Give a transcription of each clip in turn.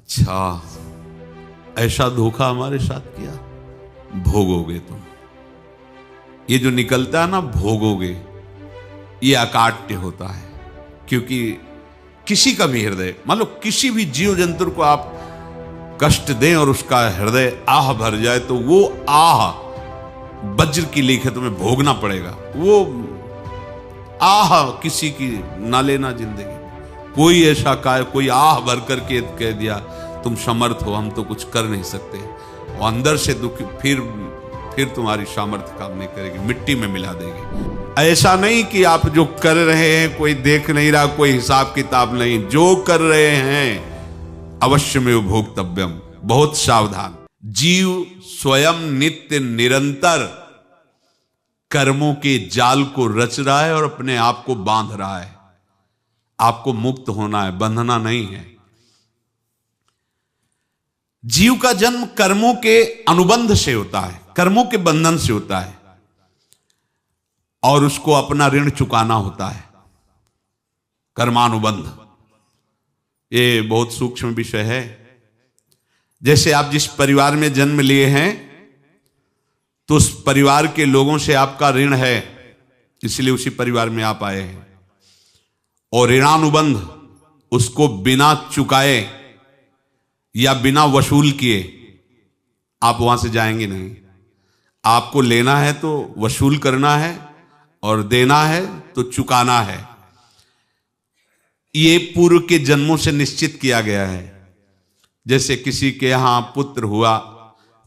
अच्छा, ऐसा धोखा हमारे साथ किया, भोगोगे तुम। ये जो निकलता है ना भोगोगे, ये अकाट्य होता है। क्योंकि किसी का भी हृदय, मान लो किसी भी जीव जंतु को आप कष्ट दें और उसका हृदय आह भर जाए, तो वो आह वज्र की लीक है, तुम्हें भोगना पड़ेगा। वो आह किसी की ना लेना जिंदगी। कोई ऐसा कोई आह भर करके कह दिया तुम समर्थ हो, हम तो कुछ कर नहीं सकते, और अंदर से दुखी, फिर तुम्हारी सामर्थ्य काम नहीं करेगी, मिट्टी में मिला देगी। ऐसा नहीं कि आप जो कर रहे हैं कोई देख नहीं रहा, कोई हिसाब किताब नहीं, जो कर रहे हैं अवश्य में भोक्तव्यम। बहुत सावधान। जीव स्वयं नित्य निरंतर कर्मों के जाल को रच रहा है और अपने आप को बांध रहा है। आपको मुक्त होना है, बंधना नहीं है। जीव का जन्म कर्मों के अनुबंध से होता है, कर्मों के बंधन से होता है, और उसको अपना ऋण चुकाना होता है। कर्मानुबंध ये बहुत सूक्ष्म विषय है। जैसे आप जिस परिवार में जन्म लिए हैं, तो उस परिवार के लोगों से आपका ऋण है, इसलिए उसी परिवार में आप आए हैं। और ऋणानुबंध, उसको बिना चुकाए या बिना वसूल किए आप वहां से जाएंगे नहीं। आपको लेना है तो वसूल करना है, और देना है तो चुकाना है। ये पूर्व के जन्मों से निश्चित किया गया है। जैसे किसी के यहां पुत्र हुआ,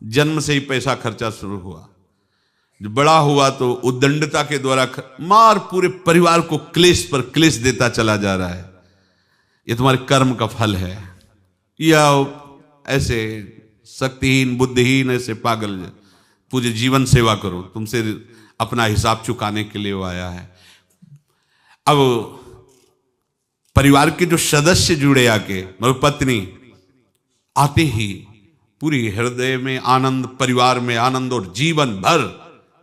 जन्म से ही पैसा खर्चा शुरू हुआ, जो बड़ा हुआ तो उद्दंडता के द्वारा मार पूरे परिवार को क्लेश पर क्लेश देता चला जा रहा है। ये तुम्हारे कर्म का फल है। या ऐसे शक्तिहीन बुद्धिहीन ऐसे पागल पूरे जीवन सेवा करो, तुमसे अपना हिसाब चुकाने के लिए वो आया है। अब परिवार के जो सदस्य जुड़े आके, मतलब पत्नी आते ही पूरी हृदय में आनंद, परिवार में आनंद, और जीवन भर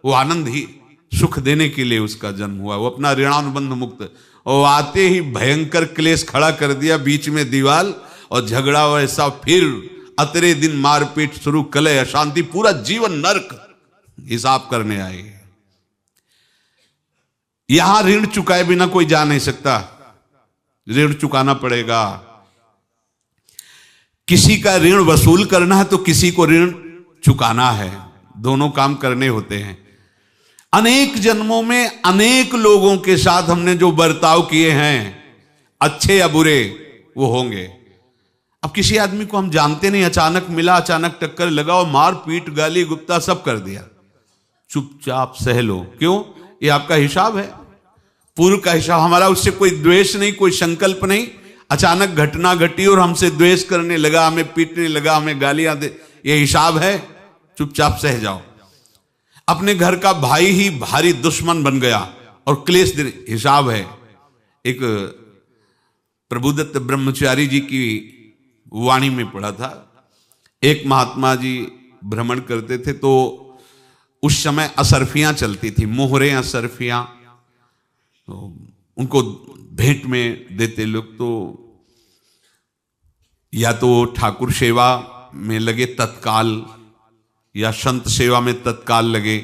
वो आनंद ही सुख देने के लिए उसका जन्म हुआ। वो अपना ऋणानुबंध मुक्त, और आते ही भयंकर क्लेश खड़ा कर दिया, बीच में दीवार और झगड़ा वैसा, फिर अतरे दिन मारपीट शुरू, कलह अशांति, पूरा जीवन नरक हिसाब करने आए। यहां ऋण चुकाए बिना कोई जा नहीं सकता, ऋण चुकाना पड़ेगा। किसी का ऋण वसूल करना है तो किसी को ऋण चुकाना है, दोनों काम करने होते हैं। अनेक जन्मों में अनेक लोगों के साथ हमने जो बर्ताव किए हैं, अच्छे या बुरे, वो होंगे। अब किसी आदमी को हम जानते नहीं, अचानक मिला, अचानक टक्कर लगा और मार पीट गाली गुप्ता सब कर दिया, चुपचाप सह लो। क्यों? ये आपका हिसाब है, पूर्व का हिसाब। हमारा उससे कोई द्वेष नहीं, कोई संकल्प नहीं। अचानक घटना घटी और हमसे द्वेष करने लगा, हमें पीटने लगा, हमें गालियां दे, ये हिसाब है, चुपचाप सह जाओ। अपने घर का भाई ही भारी दुश्मन बन गया और क्लेश दे, हिसाब है। एक प्रभुदत्त ब्रह्मचारी जी की वाणी में पढ़ा था, एक महात्मा जी भ्रमण करते थे, तो उस समय असरफियां चलती थी, मोहरे असरफियां, तो उनको भेंट में देते लोग। तो या तो ठाकुर सेवा में लगे तत्काल, या संत सेवा में तत्काल लगे,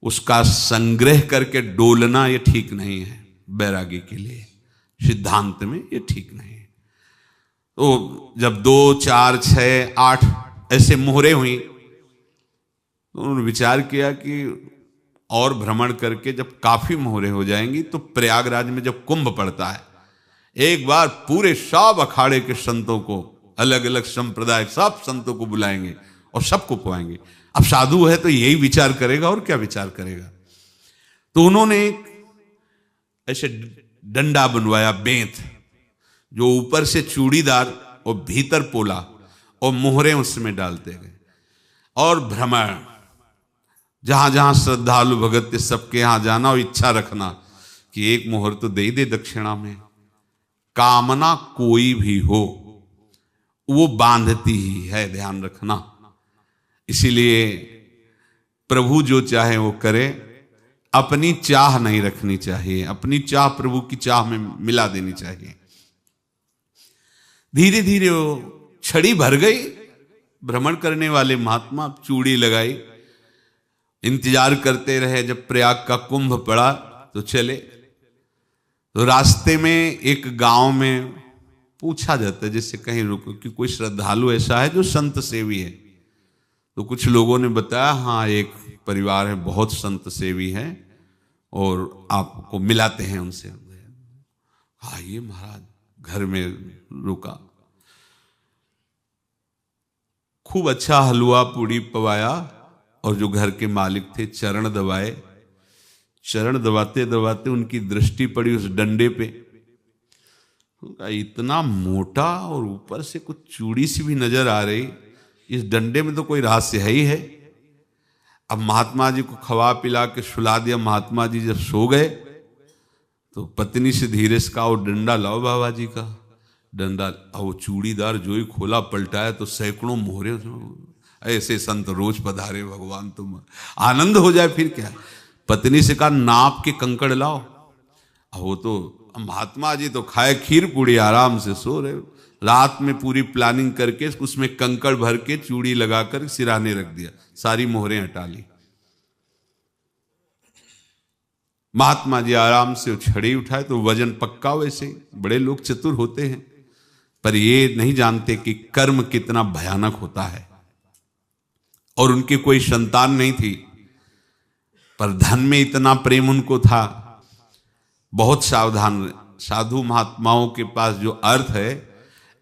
उसका संग्रह करके डोलना ये ठीक नहीं है बैरागी के लिए, सिद्धांत में ये ठीक नहीं है। तो जब 2, 4, 6, 8 ऐसे मोहरे हुई, तो उन्होंने विचार किया कि और भ्रमण करके जब काफी मोहरे हो जाएंगी तो प्रयागराज में जब कुंभ पड़ता है, एक बार पूरे सब अखाड़े के संतों को, अलग अलग संप्रदाय सब संतों को बुलाएंगे और सबको पुआएंगे। अब साधु है तो यही विचार करेगा, और क्या विचार करेगा। तो उन्होंने ऐसे डंडा बनवाया, बेंत, जो ऊपर से चूड़ीदार और भीतर पोला, और मोहरे उसमें डालते गए। और भ्रमण, जहां जहां श्रद्धालु भगत थे सबके यहां जाना, और इच्छा रखना कि एक मोहर तो दे दे दक्षिणा में। कामना कोई भी हो वो बांधती ही है, ध्यान रखना। इसीलिए प्रभु जो चाहे वो करे, अपनी चाह नहीं रखनी चाहिए, अपनी चाह प्रभु की चाह में मिला देनी चाहिए। धीरे धीरे वो छड़ी भर गई, भ्रमण करने वाले महात्मा चूड़ी लगाई, इंतजार करते रहे। जब प्रयाग का कुंभ पड़ा तो चले। तो रास्ते में एक गांव में पूछा जाता है, जैसे कहीं रुको कि कोई श्रद्धालु ऐसा है जो संत सेवी है। तो कुछ लोगों ने बताया हाँ एक परिवार है बहुत संत सेवी है और आपको मिलाते हैं उनसे। आइए महाराज, घर में रुका, खूब अच्छा हलवा पूड़ी पवाया और जो घर के मालिक थे चरण दबाए। चरण दबाते दबाते उनकी दृष्टि पड़ी उस डंडे पे, इतना मोटा और ऊपर से कुछ चूड़ी सी भी नजर आ रही, इस डंडे में तो कोई रहस्य है ही है। अब महात्मा जी को खवा पिला के सुला दिया। महात्मा जी जब सो गए तो पत्नी से धीरे से कहा वो डंडा लाओ बाबा जी का। डंडा, वो चूड़ीदार जो ही खोला पलटाया तो सैकड़ों मोहरे। ऐसे संत रोज पधारे भगवान, तुम आनंद हो जाए फिर क्या। पत्नी से कहा नाप के कंकड़ लाओ। वो तो महात्मा जी तो खाए खीर पूड़ी, आराम से सो रहे। रात में पूरी प्लानिंग करके उसमें कंकड़ भर के चूड़ी लगाकर सिराने रख दिया, सारी मोहरें हटा ली। महात्मा जी आराम से छड़ी उठाए तो वजन पक्का। वैसे बड़े लोग चतुर होते हैं पर ये नहीं जानते कि कर्म कितना भयानक होता है। और उनकी कोई संतान नहीं थी पर धन में इतना प्रेम उनको था। बहुत सावधान। साधु महात्माओं के पास जो अर्थ है,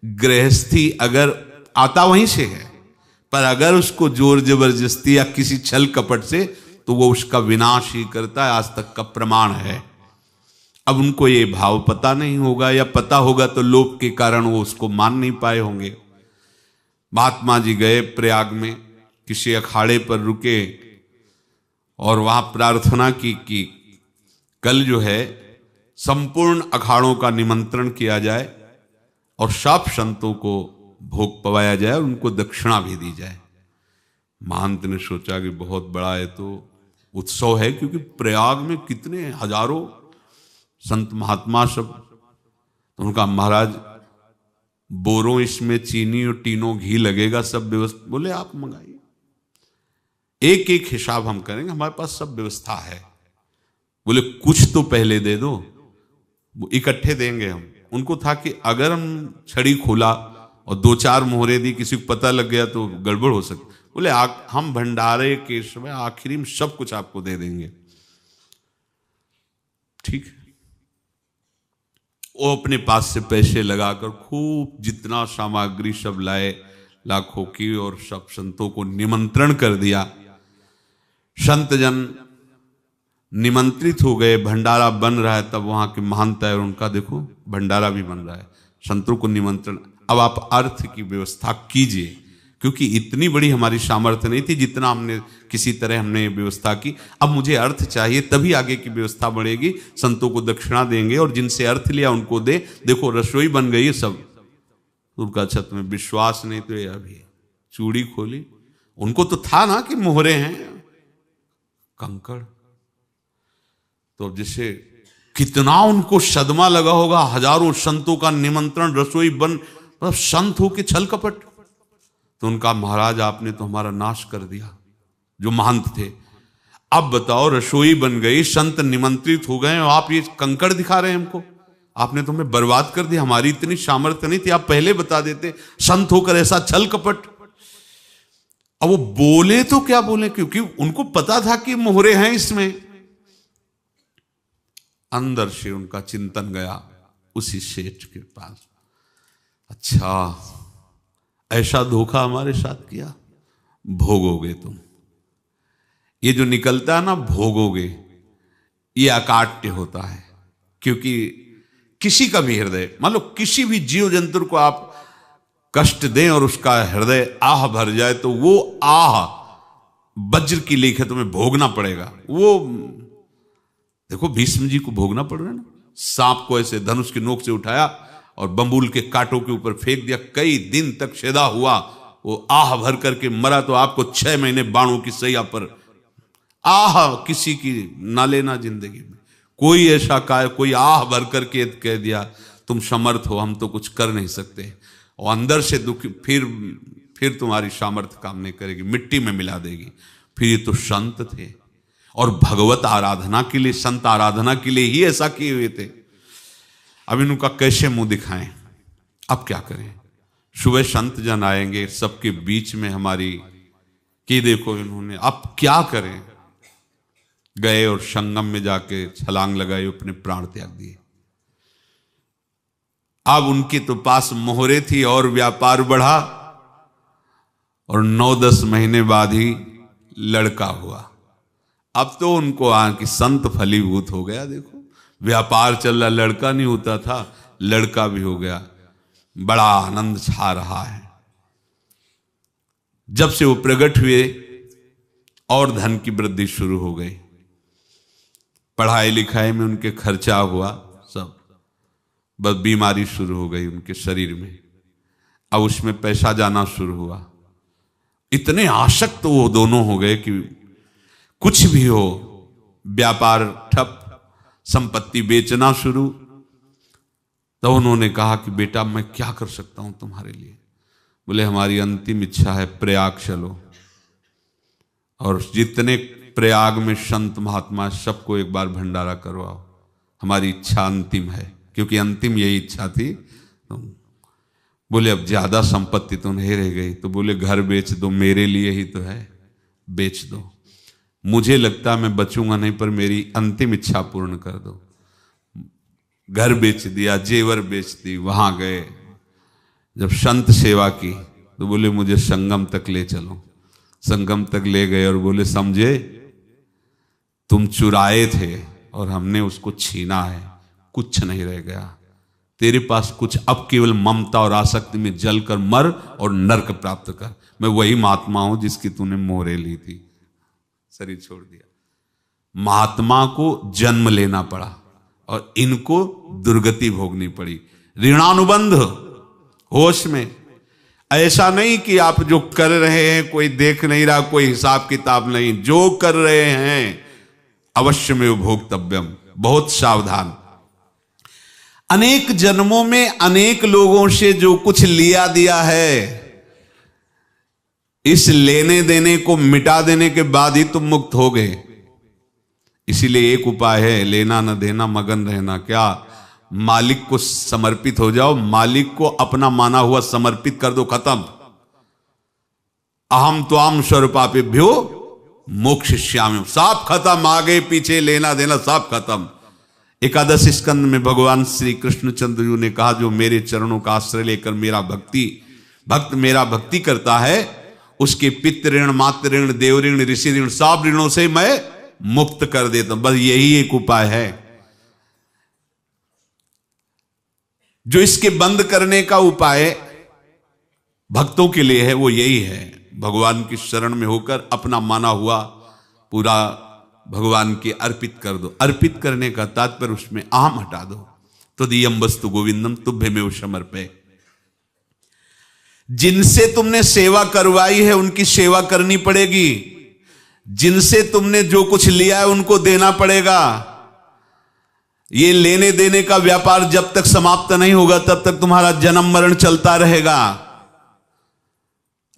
गृहस्थी अगर आता वहीं से है, पर अगर उसको जोर जबरदस्ती या किसी छल कपट से, तो वो उसका विनाश ही करता है। आज तक का प्रमाण है। अब उनको ये भाव पता नहीं होगा, या पता होगा तो लोभ के कारण वो उसको मान नहीं पाए होंगे। महात्मा जी गए प्रयाग में, किसी अखाड़े पर रुके और वहां प्रार्थना की कि कल जो है संपूर्ण अखाड़ों का निमंत्रण किया जाए और सब संतों को भोग पवाया जाए और उनको दक्षिणा भी दी जाए। महंत ने सोचा कि बहुत बड़ा है तो उत्सव है, क्योंकि प्रयाग में कितने हजारों संत महात्मा सब। तो उनका महाराज बोरों इसमें चीनी और टीनों घी लगेगा, सब व्यवस्था। बोले आप मंगाइए, एक एक हिसाब हम करेंगे, हमारे पास सब व्यवस्था है। बोले कुछ तो पहले दे दो, वो इकट्ठे देंगे हम। उनको था कि अगर हम छड़ी खोला और दो चार मोहरे दी, किसी को पता लग गया तो गड़बड़ हो सकती। बोले हम भंडारे के समय आखिरी में सब कुछ आपको दे देंगे। ठीक है। वो अपने पास से पैसे लगाकर खूब जितना सामग्री सब लाए लाखों की, और सब संतों को निमंत्रण कर दिया। संत जन निमंत्रित हो गए, भंडारा बन रहा है। तब वहां के महंत है और उनका देखो भंडारा भी बन रहा है, संतों को निमंत्रण। अब आप अर्थ की व्यवस्था कीजिए, क्योंकि इतनी बड़ी हमारी सामर्थ्य नहीं थी जितना हमने किसी तरह हमने व्यवस्था की। अब मुझे अर्थ चाहिए, तभी आगे की व्यवस्था बढ़ेगी। संतों को दक्षिणा देंगे और जिनसे अर्थ लिया उनको दे। देखो रसोई बन गई है सब। उनका छत में विश्वास नहीं तो ये अभी चूड़ी खोली। उनको तो था ना कि मोहरे हैं, कंकड़। तो जैसे कितना उनको सदमा लगा होगा। हजारों संतों का निमंत्रण, रसोई बन, मतलब संत हो के छल कपट। तो उनका महाराज आपने तो हमारा नाश कर दिया, जो महंत थे। अब बताओ रसोई बन गई, संत निमंत्रित हो गए और आप ये कंकड़ दिखा रहे हैं हमको। आपने तो हमें बर्बाद कर दिया। हमारी इतनी सामर्थ्य नहीं थी, आप पहले बता देते। संत होकर ऐसा छल कपट। अब वो बोले तो क्या बोले, क्योंकि उनको पता था कि मोहरे हैं इसमें। अंदर से उनका चिंतन गया उसी सेठ के पास, अच्छा ऐसा धोखा हमारे साथ किया, भोगोगे तुम। ये जो निकलता है ना भोगोगे, ये अकाट्य होता है। क्योंकि किसी का भी हृदय, मान लो किसी भी जीव जंतु को आप कष्ट दें और उसका हृदय आह भर जाए, तो वो आह वज्र की लेख है, तुम्हें भोगना पड़ेगा। वो देखो भीष्म जी को भोगना पड़ रहा है ना। सांप को ऐसे धनुष की नोक से उठाया और बंबूल के कांटों के ऊपर फेंक दिया, कई दिन तक शेदा हुआ, वो आह भर करके मरा। तो आपको 6 महीने बाणों की सैया पर आह किसी की ना लेना जिंदगी में। कोई ऐसा कोई आह भर करके कह दिया तुम समर्थ हो, हम तो कुछ कर नहीं सकते। और अंदर से दुखी, फिर तुम्हारी सामर्थ्य काम नहीं करेगी, मिट्टी में मिला देगी। फिर ये तो संत थे और भगवत आराधना के लिए, संत आराधना के लिए ही ऐसा किए हुए थे। अब इनका कैसे मुंह दिखाएं, अब क्या करें। सुबह संत जन आएंगे, सबके बीच में हमारी कि देखो इन्होंने, अब क्या करें। गए और संगम में जाके छलांग लगाई, अपने प्राण त्याग दिए। अब उनके तो पास मोहरे थी और व्यापार बढ़ा, और 9-10 महीने बाद ही लड़का हुआ। अब तो उनको कि संत फलीभूत हो गया। देखो व्यापार चल रहा, लड़का नहीं होता था, लड़का भी हो गया। बड़ा आनंद छा रहा है। जब से वो प्रकट हुए और धन की वृद्धि शुरू हो गई, पढ़ाई लिखाई में उनके खर्चा हुआ सब, बस बीमारी शुरू हो गई उनके शरीर में। अब उसमें पैसा जाना शुरू हुआ। इतने आसक्त तो वो दोनों हो गए कि कुछ भी हो, व्यापार ठप, संपत्ति बेचना शुरू। तो उन्होंने कहा कि बेटा मैं क्या कर सकता हूं तुम्हारे लिए। बोले हमारी अंतिम इच्छा है प्रयाग चलो, और जितने प्रयाग में संत महात्मा सबको एक बार भंडारा करवाओ, हमारी इच्छा अंतिम है। क्योंकि अंतिम यही इच्छा थी। तो बोले अब ज्यादा संपत्ति तो नहीं रह गई। तो बोले घर बेच दो, मेरे लिए ही तो है, बेच दो। मुझे लगता मैं बचूंगा नहीं, पर मेरी अंतिम इच्छा पूर्ण कर दो। घर बेच दिया, जेवर बेच दी। वहां गए, जब संत सेवा की तो बोले मुझे संगम तक ले चलो। संगम तक ले गए और बोले समझे तुम चुराए थे और हमने उसको छीना है, कुछ नहीं रह गया तेरे पास कुछ, अब केवल ममता और आसक्ति में जलकर मर और नरक प्राप्त कर। मैं वही महात्मा हूं जिसकी तूने मोहरे ली थी, शरीर छोड़ दिया। महात्मा को जन्म लेना पड़ा और इनको दुर्गति भोगनी पड़ी। ऋणानुबंध होश में, ऐसा नहीं कि आप जो कर रहे हैं कोई देख नहीं रहा, कोई हिसाब किताब नहीं, जो कर रहे हैं अवश्य में भोक्तव्यम, बहुत सावधान। अनेक जन्मों में अनेक लोगों से जो कुछ लिया दिया है, इस लेने देने को मिटा देने के बाद ही तुम मुक्त हो गए। इसीलिए एक उपाय है, लेना न देना मगन रहना। क्या? मालिक को समर्पित हो जाओ, मालिक को अपना माना हुआ समर्पित कर दो, खत्म। अहम त्वाम स्वरूपापेभ्यो मोक्षयिष्यामि, सब खत्म। आगे पीछे लेना देना सब खत्म। एकादश स्कंद में भगवान श्री कृष्णचंद्र जी ने कहा, जो मेरे चरणों का आश्रय लेकर भक्त मेरा भक्ति करता है, उसके पितृ ऋण, मातृ ऋण, देव ऋण, ऋषि ऋण, सब ऋणों से मैं मुक्त कर देता हूं। बस यही एक उपाय है जो इसके बंद करने का उपाय भक्तों के लिए है। वो यही है, भगवान की शरण में होकर अपना माना हुआ पूरा भगवान के अर्पित कर दो। अर्पित करने का तात्पर्य उसमें अहम हटा दो। तो दियम वस्तु गोविंदम तुभ्यमेव समर्पये। जिनसे तुमने सेवा करवाई है उनकी सेवा करनी पड़ेगी। जिनसे तुमने जो कुछ लिया है उनको देना पड़ेगा। ये लेने देने का व्यापार जब तक समाप्त नहीं होगा तब तक तुम्हारा जन्म मरण चलता रहेगा।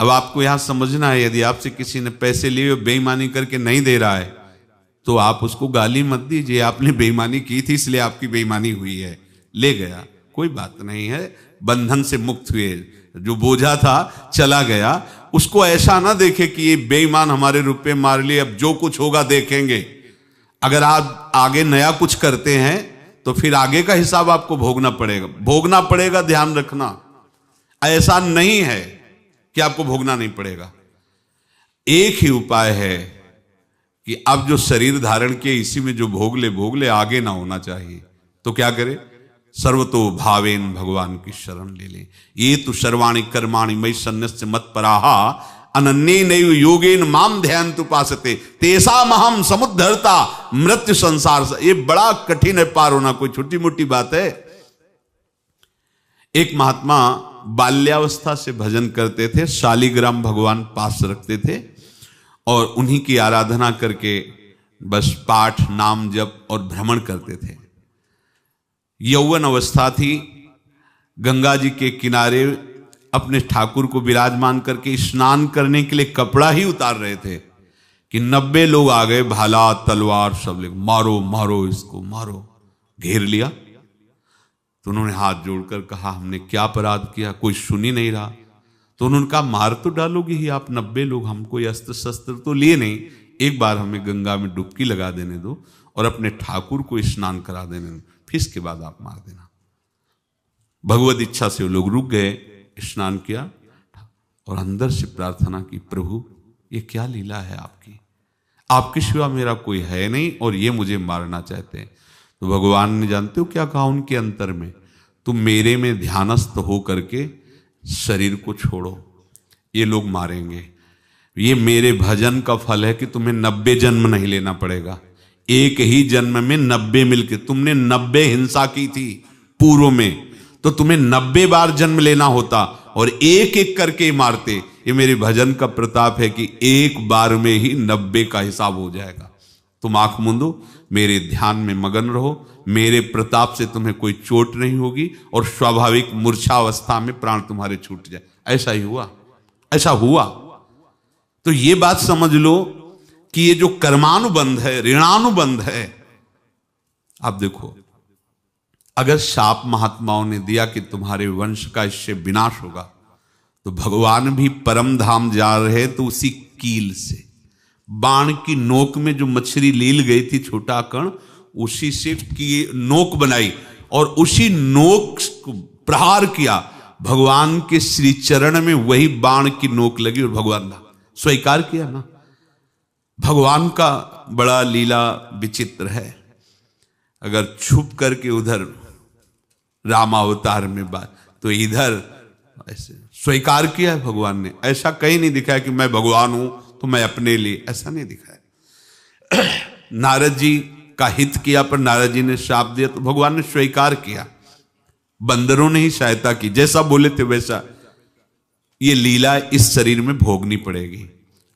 अब आपको यहां समझना है, यदि आपसे किसी ने पैसे लिए बेईमानी करके नहीं दे रहा है तो आप उसको गाली मत दीजिए। आपने बेईमानी की थी इसलिए आपकी बेईमानी हुई है, ले गया, कोई बात नहीं है, बंधन से मुक्त हुए, जो बोझा था चला गया। उसको ऐसा ना देखे कि ये बेईमान हमारे रुपए मार लिए, अब जो कुछ होगा देखेंगे। अगर आप आगे नया कुछ करते हैं तो फिर आगे का हिसाब आपको भोगना पड़ेगा, ध्यान रखना। ऐसा नहीं है कि आपको भोगना नहीं पड़ेगा। एक ही उपाय है कि अब जो शरीर धारण किए इसी में जो भोग ले, आगे ना होना चाहिए। तो क्या करे? सर्वतो भावेन भगवान की शरण ले ले। ये तो सर्वाणि कर्माणि मयि सन्न्यस्य मत्पराहा अनन्येनैव योगेन माम ध्यायन्तु उपासते तेषाम् अहं समुद्धर्ता मृत्यु संसार से। ये बड़ा कठिन है पार होना, कोई छोटी मोटी बात है। एक महात्मा बाल्यावस्था से भजन करते थे, शालिग्राम भगवान पास रखते थे और उन्हीं की आराधना करके बस पाठ, नाम, जप और भ्रमण करते थे। यौवन अवस्था थी, गंगा जी के किनारे अपने ठाकुर को विराजमान करके स्नान करने के लिए कपड़ा ही उतार रहे थे कि 90 लोग आ गए, भाला तलवार सब ले, मारो मारो इसको मारो, घेर लिया। तो उन्होंने हाथ जोड़कर कहा हमने क्या अपराध किया, कोई सुन ही नहीं रहा। तो उन्होंने कहा मार तो डालोगे ही आप 90 लोग, हम कोई अस्त्र शस्त्र तो लिए नहीं, एक बार हमें गंगा में डुबकी लगा देने दो और अपने ठाकुर को स्नान करा देने दो, फिर इसके बाद आप मार देना। भगवत इच्छा से वो लोग रुक गए, स्नान किया और अंदर से प्रार्थना की, प्रभु ये क्या लीला है आपकी, आपके सिवा मेरा कोई है नहीं और ये मुझे मारना चाहते हैं। तो भगवान ने जानते हो क्या कहा उनके अंतर में, तुम मेरे में ध्यानस्थ हो करके शरीर को छोड़ो, ये लोग मारेंगे, ये मेरे भजन का फल है कि तुम्हें 90 जन्म नहीं लेना पड़ेगा, एक ही जन्म में 90 मिलके, तुमने 90 हिंसा की थी पूर्व में, तो तुम्हें 90 बार जन्म लेना होता और एक एक करके मारते। ये मेरे भजन का प्रताप है कि एक बार में ही 90 का हिसाब हो जाएगा। तुम आंख मूंदो, मेरे ध्यान में मगन रहो, मेरे प्रताप से तुम्हें कोई चोट नहीं होगी और स्वाभाविक मूर्छावस्था में प्राण तुम्हारे छूट जाए। ऐसा ही हुआ, ऐसा हुआ। तो ये बात समझ लो कि ये जो कर्मानुबंध है, ऋणानुबंध है। आप देखो, अगर शाप महात्माओं ने दिया कि तुम्हारे वंश का इससे विनाश होगा, तो भगवान भी परम धाम जा रहे तो उसी कील से, बाण की नोक में जो मछली लील गई थी छोटा कण, उसी से की नोक बनाई और उसी नोक को प्रहार किया, भगवान के श्री चरण में वही बाण की नोक लगी और भगवान ने स्वीकार किया ना। भगवान का बड़ा लीला विचित्र है। अगर छुप करके उधर रामावतार में बात, तो इधर ऐसे स्वीकार किया है भगवान ने। ऐसा कहीं नहीं दिखाया कि मैं भगवान हूं तो मैं अपने लिए, ऐसा नहीं दिखाया। नारद जी का हित किया पर नारद जी ने श्राप दिया तो भगवान ने स्वीकार किया। बंदरों ने ही सहायता की, जैसा बोले थे वैसा। ये लीला इस शरीर में भोगनी पड़ेगी।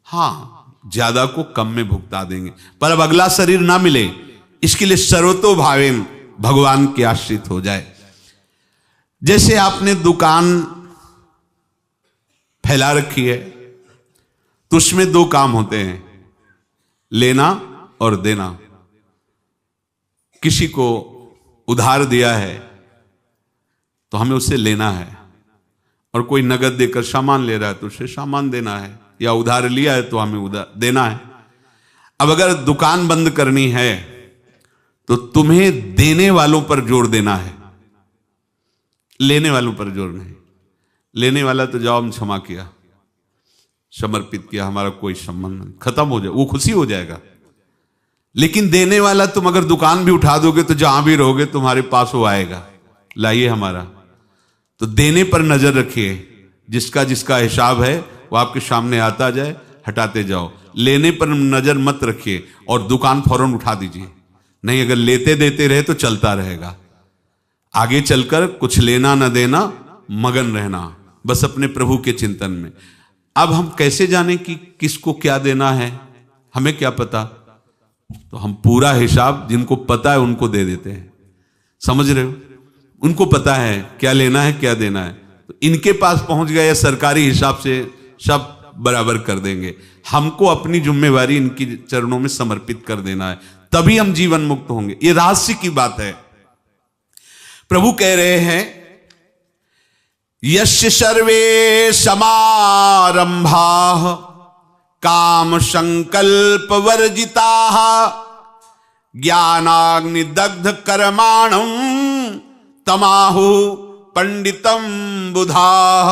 हाँ, ज्यादा को कम में भुगता देंगे, पर अब अगला शरीर ना मिले, इसके लिए सर्वतो भावेन भगवान के आश्रित हो जाए। जैसे आपने दुकान फैला रखी है तो उसमें दो काम होते हैं, लेना और देना। किसी को उधार दिया है तो हमें उससे लेना है, और कोई नगद देकर सामान ले रहा है तो उसे सामान देना है, या उधार लिया है तो हमें उधार देना है। अब अगर दुकान बंद करनी है तो तुम्हें देने वालों पर जोर देना है, लेने वालों पर जोर नहीं। लेने वाला तो जाओ हम क्षमा किया, समर्पित किया, हमारा कोई संबंध नहीं, खत्म हो जाए, वो खुशी हो जाएगा। लेकिन देने वाला तुम अगर दुकान भी उठा दोगे तो जहां भी रहोगे तुम्हारे पास वो आएगा, लाइए हमारा। तो देने पर नजर रखिए, जिसका जिसका हिसाब है वो आपके सामने आता जाए, हटाते जाओ। लेने पर नजर मत रखिए और दुकान फौरन उठा दीजिए, नहीं अगर लेते देते रहे तो चलता रहेगा। आगे चलकर कुछ लेना न देना, मगन रहना बस अपने प्रभु के चिंतन में। अब हम कैसे जाने कि किसको क्या देना है, हमें क्या पता? तो हम पूरा हिसाब जिनको पता है उनको दे देते हैं, समझ रहे हो? उनको पता है क्या लेना है क्या देना है, तो इनके पास पहुंच गए या सरकारी हिसाब से सब बराबर कर देंगे। हमको अपनी जिम्मेवारी इनकी चरणों में समर्पित कर देना है, तभी हम जीवन मुक्त होंगे। ये रहस्य की बात है। प्रभु कह रहे हैं, यस्य सर्वे समारंभाः काम संकल्प वर्जिताः ज्ञानाग्नि दग्ध कर्माणं तमाहु पंडितम बुधाः।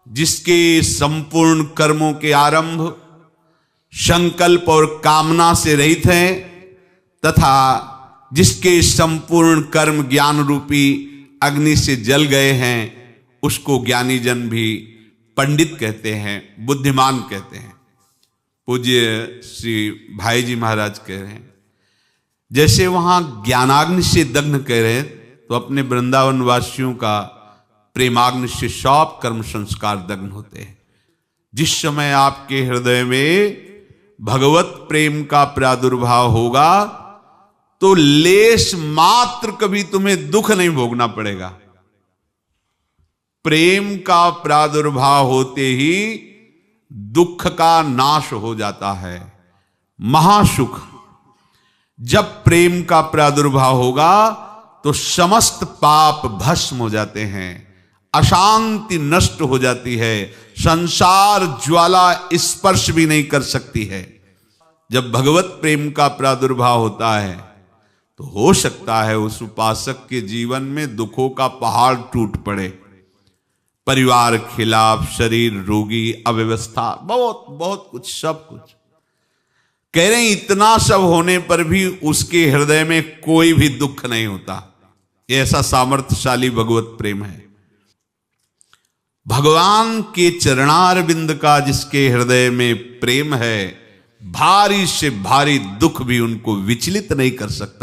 जिसके संपूर्ण कर्मों के आरंभ संकल्प और कामना से रहित हैं, तथा जिसके संपूर्ण कर्म ज्ञान रूपी अग्नि से जल गए हैं, उसको ज्ञानी जन भी पंडित कहते हैं, बुद्धिमान कहते हैं। पूज्य श्री भाई जी महाराज कह रहे हैं, जैसे वहां ज्ञानाग्नि से दग्न कह रहे हैं, तो अपने वृंदावन वासियों का प्रेमाग्नि से सब कर्म संस्कार दग्न होते हैं। जिस समय आपके हृदय में भगवत प्रेम का प्रादुर्भाव होगा तो लेश मात्र कभी तुम्हें दुख नहीं भोगना पड़ेगा। प्रेम का प्रादुर्भाव होते ही दुख का नाश हो जाता है। महासुख। जब प्रेम का प्रादुर्भाव होगा तो समस्त पाप भस्म हो जाते हैं, अशांति नष्ट हो जाती है, संसार ज्वाला स्पर्श भी नहीं कर सकती है। जब भगवत प्रेम का प्रादुर्भाव होता है तो हो सकता है उस उपासक के जीवन में दुखों का पहाड़ टूट पड़े, परिवार खिलाफ, शरीर रोगी, अव्यवस्था, बहुत बहुत कुछ, सब कुछ। कह रहे हैं इतना सब होने पर भी उसके हृदय में कोई भी दुख नहीं होता। ये ऐसा सामर्थ्यशाली भगवत प्रेम है। भगवान के चरणारविंद का जिसके हृदय में प्रेम है, भारी से भारी दुख भी उनको विचलित नहीं कर सकता।